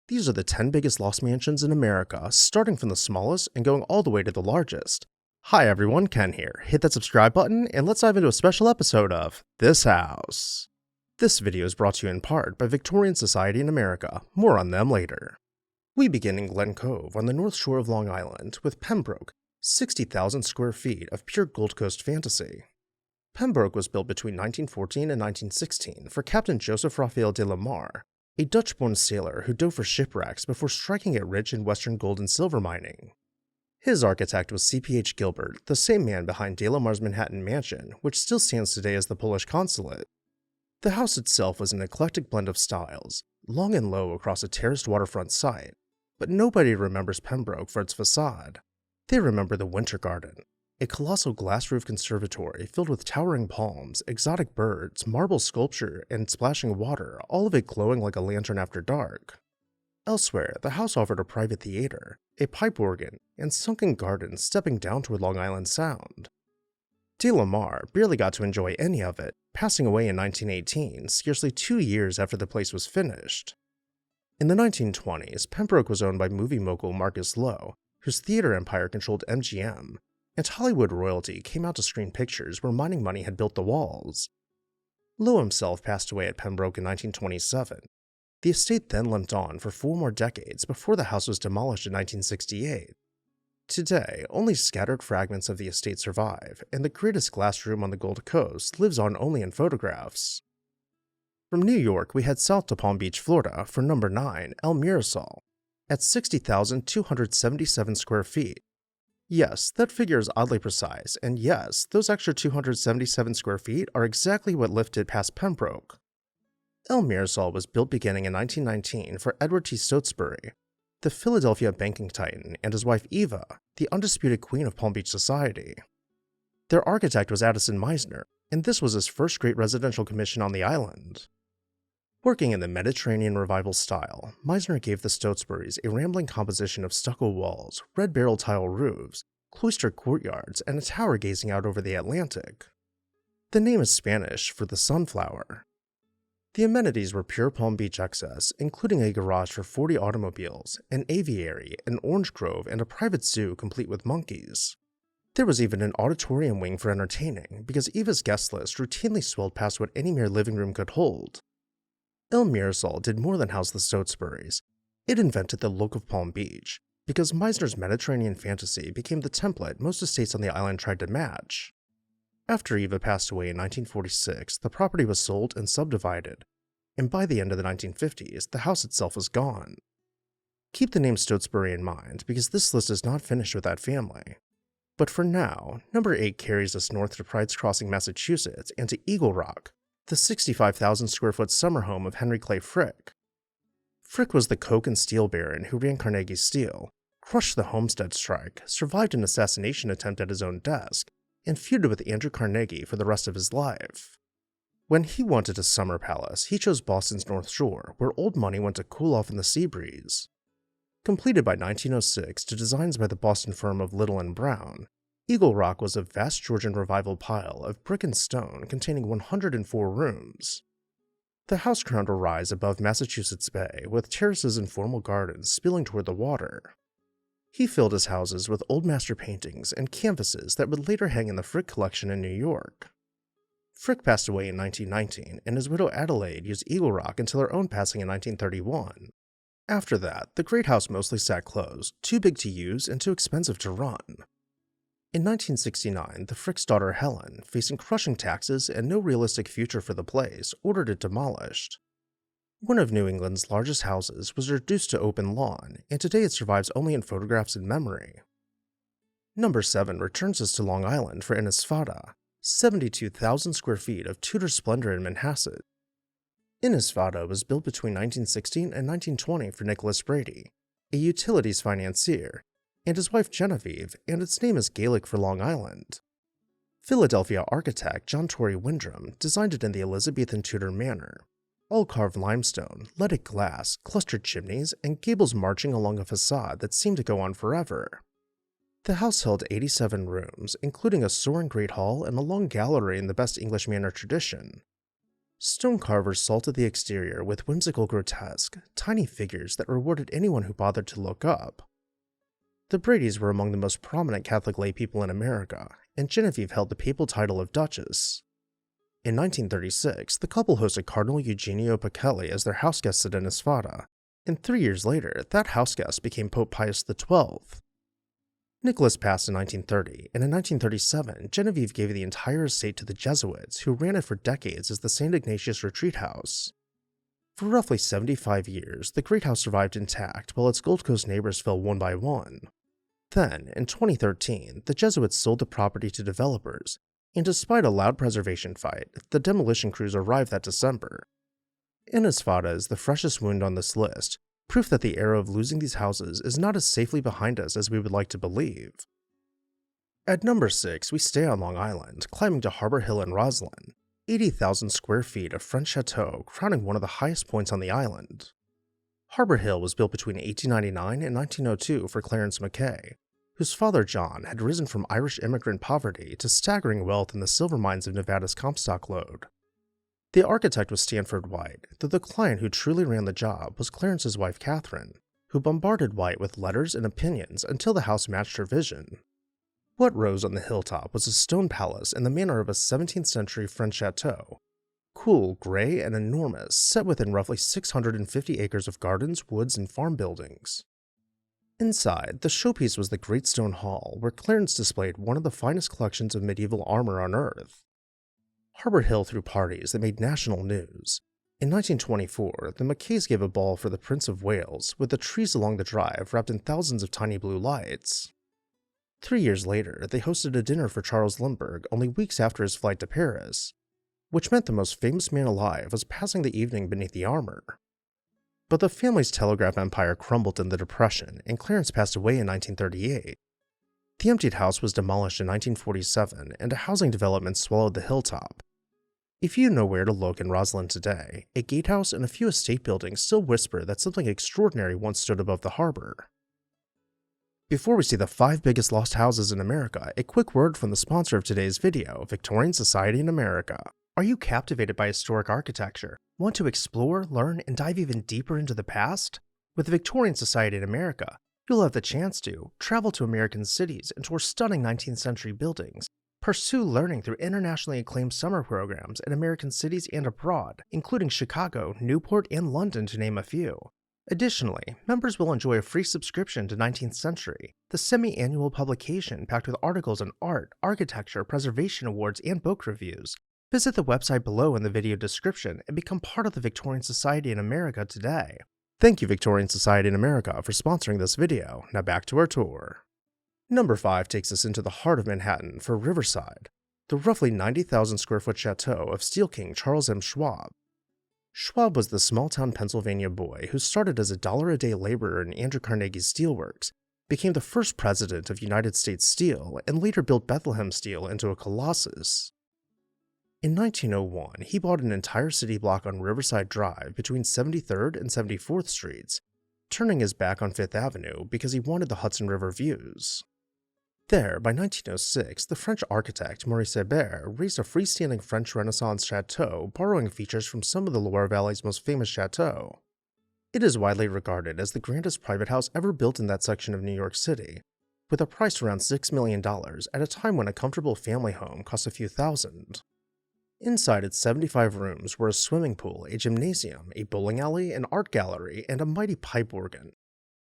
These are the 10 biggest lost mansions in America, starting from the smallest and going all the way to the largest. Hi everyone, Ken here. Hit that subscribe button and let's dive into a special episode of This House. This video is brought to you in part by Victorian Society in America. More on them later. We begin in Glen Cove on the North Shore of Long Island with Pembroke, 60,000 square feet of pure Gold Coast fantasy. Pembroke was built between 1914 and 1916 for Captain Joseph Raphael de la Mar, a Dutch-born sailor who dove for shipwrecks before striking it rich in western gold and silver mining. His architect was C.P.H. Gilbert, the same man behind de la Mar's Manhattan Mansion, which still stands today as the Polish consulate. The house itself was an eclectic blend of styles, long and low across a terraced waterfront site, but nobody remembers Pembroke for its facade. They remember the Winter Garden, a colossal glass-roofed conservatory filled with towering palms, exotic birds, marble sculpture, and splashing water, all of it glowing like a lantern after dark. Elsewhere, the house offered a private theater, a pipe organ, and sunken gardens stepping down toward Long Island Sound. De la Mar barely got to enjoy any of it, passing away in 1918, scarcely 2 years after the place was finished. In the 1920s, Pembroke was owned by movie mogul Marcus Loew, whose theater empire controlled MGM, and Hollywood royalty came out to screen pictures where mining money had built the walls. Loew himself passed away at Pembroke in 1927. The estate then limped on for 4 more decades before the house was demolished in 1968. Today, only scattered fragments of the estate survive, and the greatest glass room on the Gold Coast lives on only in photographs. From New York, we head south to Palm Beach, Florida for number 9, El Mirasol, at 60,277 square feet. Yes, that figure is oddly precise, and yes, those extra 277 square feet are exactly what lifted past Pembroke. El Mirasol was built beginning in 1919 for Edward T. Stotesbury, the Philadelphia banking titan, and his wife Eva, the undisputed queen of Palm Beach society. Their architect was Addison Meisner, and this was his first great residential commission on the island. Working in the Mediterranean Revival style, Meisner gave the Stotesburys a rambling composition of stucco walls, red barrel tile roofs, cloistered courtyards, and a tower gazing out over the Atlantic. The name is Spanish for the sunflower. The amenities were pure Palm Beach excess, including a garage for 40 automobiles, an aviary, an orange grove, and a private zoo complete with monkeys. There was even an auditorium wing for entertaining, because Eva's guest list routinely swelled past what any mere living room could hold. El Mirasol did more than house the Stotesburys. It invented the look of Palm Beach, because Meisner's Mediterranean fantasy became the template most estates on the island tried to match. After Eva passed away in 1946, the property was sold and subdivided, and by the end of the 1950s, the house itself was gone. Keep the name Stotesbury in mind, because this list is not finished with that family. But for now, number 8 carries us north to Pride's Crossing, Massachusetts, and to Eagle Rock, the 65,000 square foot summer home of Henry Clay Frick. Frick was the coke and steel baron who ran Carnegie Steel, crushed the Homestead strike, survived an assassination attempt at his own desk, and feuded with Andrew Carnegie for the rest of his life. When he wanted a summer palace, he chose Boston's North Shore, where old money went to cool off in the sea breeze. Completed by 1906 to designs by the Boston firm of Little and Brown, Eagle Rock was a vast Georgian revival pile of brick and stone containing 104 rooms. The house crowned a rise above Massachusetts Bay with terraces and formal gardens spilling toward the water. He filled his houses with old master paintings and canvases that would later hang in the Frick collection in New York. Frick passed away in 1919, and his widow Adelaide used Eagle Rock until her own passing in 1931. After that, the great house mostly sat closed, too big to use and too expensive to run. In 1969, the Frick's daughter Helen, facing crushing taxes and no realistic future for the place, ordered it demolished. One of New England's largest houses was reduced to open lawn, and today it survives only in photographs and memory. Number 7 returns us to Long Island for Envato, 72,000 square feet of Tudor splendor in Manhasset. Envato was built between 1916 and 1920 for Nicholas Brady, a utilities financier, and his wife Genevieve, and its name is Gaelic for Long Island. Philadelphia architect John Torrey Wyndham designed it in the Elizabethan Tudor manner, all carved limestone, leaded glass, clustered chimneys, and gables marching along a facade that seemed to go on forever. The house held 87 rooms, including a soaring great hall and a long gallery in the best English manor tradition. Stone carvers salted the exterior with whimsical grotesque, tiny figures that rewarded anyone who bothered to look up. The Bradys were among the most prominent Catholic laypeople in America, and Genevieve held the papal title of Duchess. In 1936, the couple hosted Cardinal Eugenio Pacelli as their houseguest at Envato, and 3 years later, that houseguest became Pope Pius XII. Nicholas passed in 1930, and in 1937, Genevieve gave the entire estate to the Jesuits, who ran it for decades as the St. Ignatius Retreat House. For roughly 75 years, the Great House survived intact while its Gold Coast neighbors fell one by one. Then, in 2013, the Jesuits sold the property to developers, and despite a loud preservation fight, the demolition crews arrived that December. Envato is the freshest wound on this list, proof that the era of losing these houses is not as safely behind us as we would like to believe. At number 6, we stay on Long Island, climbing to Harbor Hill in Roslyn, 80,000 square feet of French chateau crowning one of the highest points on the island. Harbor Hill was built between 1899 and 1902 for Clarence Mackay, whose father John had risen from Irish immigrant poverty to staggering wealth in the silver mines of Nevada's Comstock Lode. The architect was Stanford White, though the client who truly ran the job was Clarence's wife Catherine, who bombarded White with letters and opinions until the house matched her vision. What rose on the hilltop was a stone palace in the manner of a 17th century French chateau, cool, gray, and enormous, set within roughly 650 acres of gardens, woods, and farm buildings. Inside, the showpiece was the Great Stone Hall, where Clarence displayed one of the finest collections of medieval armor on Earth. Harbor Hill threw parties that made national news. In 1924, the Mackays gave a ball for the Prince of Wales, with the trees along the drive wrapped in thousands of tiny blue lights. 3 years later, they hosted a dinner for Charles Lindbergh only weeks after his flight to Paris, which meant the most famous man alive was passing the evening beneath the armor. But the family's telegraph empire crumbled in the Depression, and Clarence passed away in 1938. The emptied house was demolished in 1947, and a housing development swallowed the hilltop. If you know where to look in Roslyn today, a gatehouse and a few estate buildings still whisper that something extraordinary once stood above the harbor. Before we see the 5 biggest lost houses in America, a quick word from the sponsor of today's video, Victorian Society in America. Are you captivated by historic architecture? Want to explore, learn, and dive even deeper into the past? With the Victorian Society in America, you'll have the chance to travel to American cities and tour stunning 19th century buildings, pursue learning through internationally acclaimed summer programs in American cities and abroad, including Chicago, Newport, and London to name a few. Additionally, members will enjoy a free subscription to 19th Century, the semi-annual publication packed with articles on art, architecture, preservation awards, and book reviews. Visit the website below in the video description and become part of the Victorian Society in America today. Thank you, Victorian Society in America, for sponsoring this video. Now back to our tour. Number 5 takes us into the heart of Manhattan for Riverside, the roughly 90,000 square foot chateau of Steel King Charles M. Schwab. Schwab was the small-town Pennsylvania boy who started as a $1-a-day laborer in Andrew Carnegie's steelworks, became the first president of United States Steel, and later built Bethlehem Steel into a colossus. In 1901, he bought an entire city block on Riverside Drive between 73rd and 74th Streets, turning his back on Fifth Avenue because he wanted the Hudson River views. There, by 1906, the French architect Maurice Hébert raised a freestanding French Renaissance chateau, borrowing features from some of the Loire Valley's most famous chateaux. It is widely regarded as the grandest private house ever built in that section of New York City, with a price around $6 million at a time when a comfortable family home cost a few thousand. Inside its 75 rooms were a swimming pool, a gymnasium, a bowling alley, an art gallery, and a mighty pipe organ.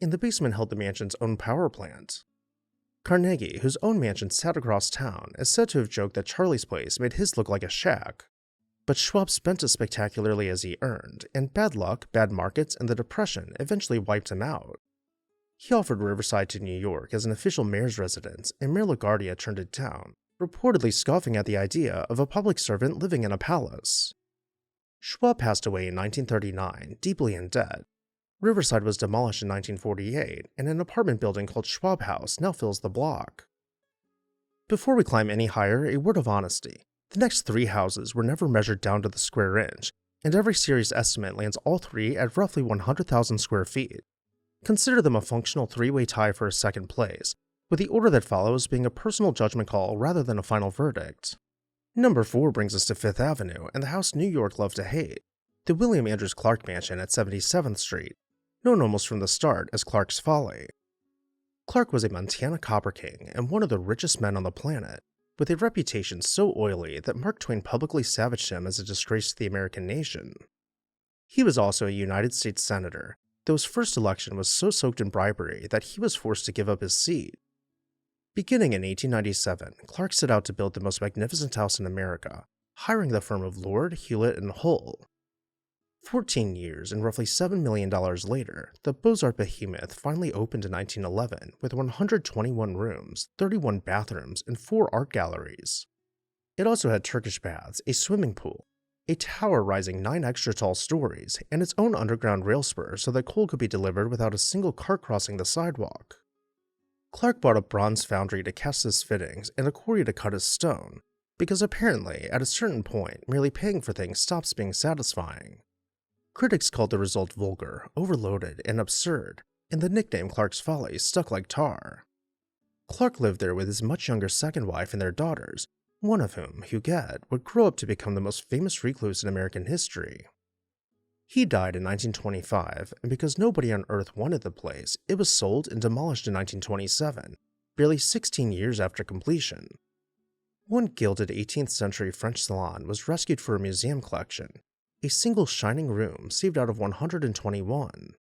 And the basement held the mansion's own power plant. Carnegie, whose own mansion sat across town, is said to have joked that Charlie's place made his look like a shack. But Schwab spent as spectacularly as he earned, and bad luck, bad markets, and the Depression eventually wiped him out. He offered Riverside to New York as an official mayor's residence, and Mayor LaGuardia turned it down, reportedly scoffing at the idea of a public servant living in a palace. Schwab passed away in 1939, deeply in debt. Riverside was demolished in 1948, and an apartment building called Schwab House now fills the block. Before we climb any higher, a word of honesty. The next 3 houses were never measured down to the square inch, and every serious estimate lands all 3 at roughly 100,000 square feet. Consider them a functional 3-way tie for a second place, with the order that follows being a personal judgment call rather than a final verdict. Number 4 brings us to Fifth Avenue and the house New York loved to hate, the William Andrews Clark Mansion at 77th Street, known almost from the start as Clark's Folly. Clark was a Montana copper king and one of the richest men on the planet, with a reputation so oily that Mark Twain publicly savaged him as a disgrace to the American nation. He was also a United States Senator, though his first election was so soaked in bribery that he was forced to give up his seat. Beginning in 1897, Clark set out to build the most magnificent house in America, hiring the firm of Lord, Hewlett, and Hull. 14 years and roughly $7 million later, the Beaux-Arts behemoth finally opened in 1911 with 121 rooms, 31 bathrooms, and 4 art galleries. It also had Turkish baths, a swimming pool, a tower rising 9 extra tall stories, and its own underground rail spur so that coal could be delivered without a single cart crossing the sidewalk. Clark bought a bronze foundry to cast his fittings and a quarry to cut his stone, because apparently, at a certain point, merely paying for things stops being satisfying. Critics called the result vulgar, overloaded, and absurd, and the nickname Clark's Folly stuck like tar. Clark lived there with his much younger second wife and their daughters, one of whom, Huguette, would grow up to become the most famous recluse in American history. He died in 1925, and because nobody on Earth wanted the place, it was sold and demolished in 1927, barely 16 years after completion. One gilded 18th century French salon was rescued for a museum collection, a single shining room saved out of 121.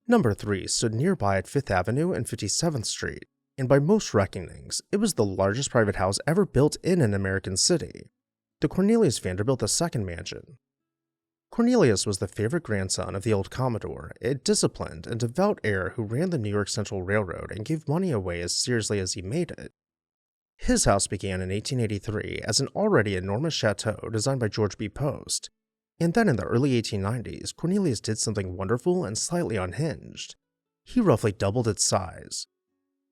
Number 3 stood nearby at 5th Avenue and 57th Street, and by most reckonings, it was the largest private house ever built in an American city, the Cornelius Vanderbilt II mansion. Cornelius was the favorite grandson of the old Commodore, a disciplined and devout heir who ran the New York Central Railroad and gave money away as seriously as he made it. His house began in 1883 as an already enormous chateau designed by George B. Post, and then in the early 1890s, Cornelius did something wonderful and slightly unhinged. He roughly doubled its size.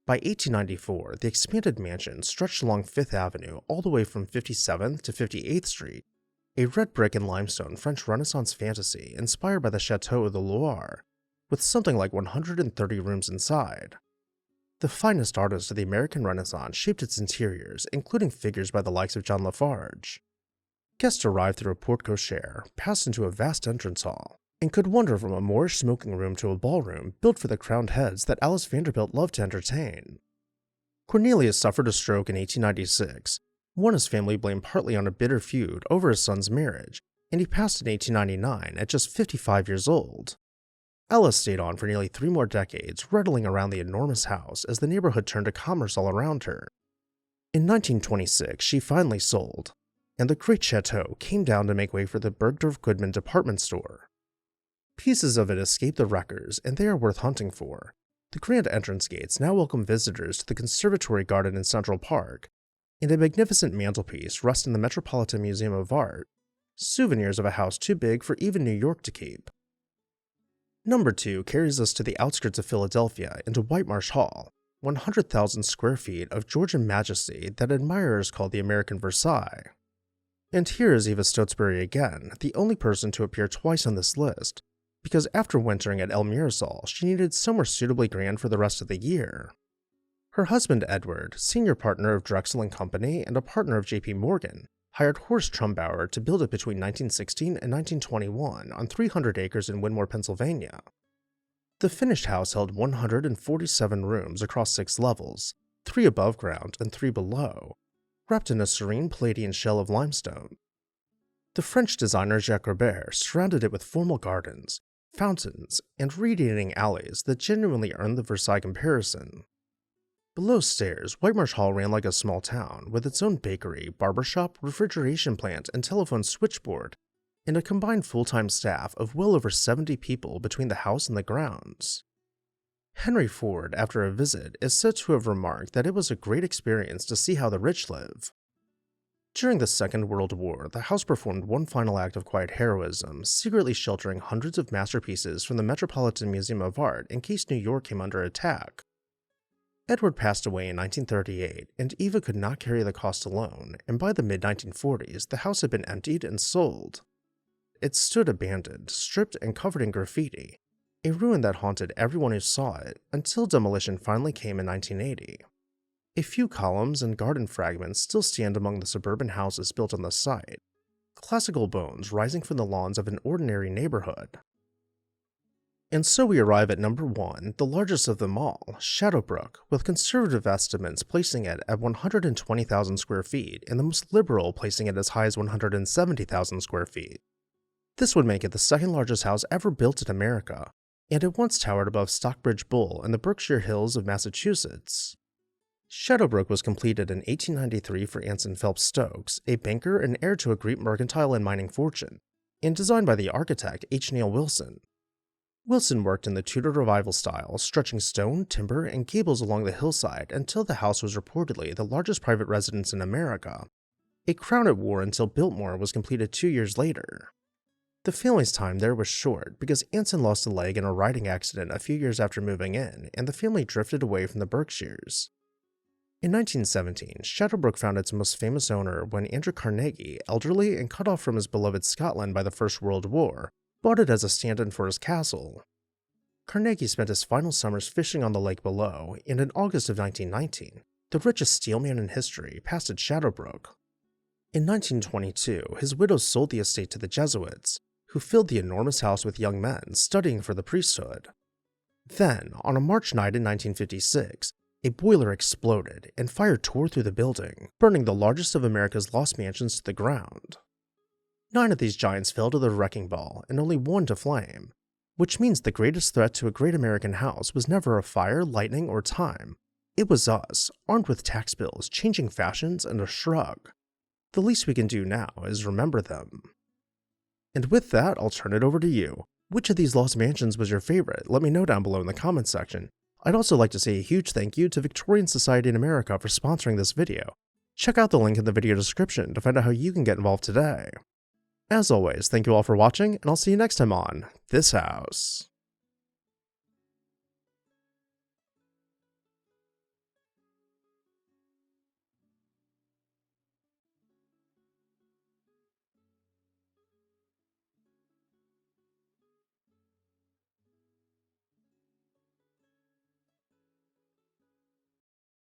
By 1894, the expanded mansion stretched along 5th Avenue all the way from 57th to 58th Street, a red brick and limestone French Renaissance fantasy inspired by the Chateau of the Loire, with something like 130 rooms inside. The finest artists of the American Renaissance shaped its interiors, including figures by the likes of John Lafarge. Guests arrived through a porte-cochere, passed into a vast entrance hall, and could wander from a Moorish smoking room to a ballroom built for the crowned heads that Alice Vanderbilt loved to entertain. Cornelius suffered a stroke in 1896, one his family blamed partly on a bitter feud over his son's marriage, and he passed in 1899 at just 55 years old. Alice stayed on for nearly 3 more decades, rattling around the enormous house as the neighborhood turned to commerce all around her. In 1926, she finally sold, and the great chateau came down to make way for the Bergdorf Goodman department store. Pieces of it escaped the wreckers, and they are worth hunting for. The grand entrance gates now welcome visitors to the Conservatory Garden in Central Park, and a magnificent mantelpiece rests in the Metropolitan Museum of Art, souvenirs of a house too big for even New York to keep. Number 2 carries us to the outskirts of Philadelphia into Whitemarsh Hall, 100,000 square feet of Georgian majesty that admirers call the American Versailles. And here is Eva Stotesbury again, the only person to appear twice on this list, because after wintering at El Mirasol, she needed somewhere suitably grand for the rest of the year. Her husband Edward, senior partner of Drexel & Company and a partner of J.P. Morgan, hired Horst Trumbauer to build it between 1916 and 1921 on 300 acres in Winmore, Pennsylvania. The finished house held 147 rooms across 6 levels, 3 above ground and 3 below, wrapped in a serene Palladian shell of limestone. The French designer Jacques Robert surrounded it with formal gardens, fountains, and radiating alleys that genuinely earned the Versailles comparison. Below stairs, Whitemarsh Hall ran like a small town, with its own bakery, barbershop, refrigeration plant, and telephone switchboard, and a combined full-time staff of well over 70 people between the house and the grounds. Henry Ford, after a visit, is said to have remarked that it was a great experience to see how the rich live. During the Second World War, the house performed one final act of quiet heroism, secretly sheltering hundreds of masterpieces from the Metropolitan Museum of Art in case New York came under attack. Edward passed away in 1938, and Eva could not carry the cost alone, and by the mid-1940s, the house had been emptied and sold. It stood abandoned, stripped and covered in graffiti, a ruin that haunted everyone who saw it until demolition finally came in 1980. A few columns and garden fragments still stand among the suburban houses built on the site, classical bones rising from the lawns of an ordinary neighborhood. And so we arrive at number 1, the largest of them all, Shadowbrook, with conservative estimates placing it at 120,000 square feet and the most liberal placing it as high as 170,000 square feet. This would make it the second largest house ever built in America, and it once towered above Stockbridge Bull in the Berkshire Hills of Massachusetts. Shadowbrook was completed in 1893 for Anson Phelps Stokes, a banker and heir to a great mercantile and mining fortune, and designed by the architect H. Neil Wilson. Wilson worked in the Tudor Revival style, stretching stone, timber, and gables along the hillside until the house was reportedly the largest private residence in America, a crown it wore until Biltmore was completed 2 years later. The family's time there was short because Anson lost a leg in a riding accident a few years after moving in, and the family drifted away from the Berkshires. In 1917, Shadowbrook found its most famous owner when Andrew Carnegie, elderly and cut off from his beloved Scotland by the First World War, bought it as a stand-in for his castle. Carnegie spent his final summers fishing on the lake below, and in August of 1919, the richest steelman in history passed at Shadowbrook. In 1922, his widow sold the estate to the Jesuits, who filled the enormous house with young men studying for the priesthood. Then, on a March night in 1956, a boiler exploded and fire tore through the building, burning the largest of America's lost mansions to the ground. 9 of these giants fell to the wrecking ball and only 1 to flame, which means the greatest threat to a great American house was never a fire, lightning, or time. It was us, armed with tax bills, changing fashions, and a shrug. The least we can do now is remember them. And with that, I'll turn it over to you. Which of these lost mansions was your favorite? Let me know down below in the comments section. I'd also like to say a huge thank you to Victorian Society in America for sponsoring this video. Check out the link in the video description to find out how you can get involved today. As always, thank you all for watching, and I'll see you next time on This House.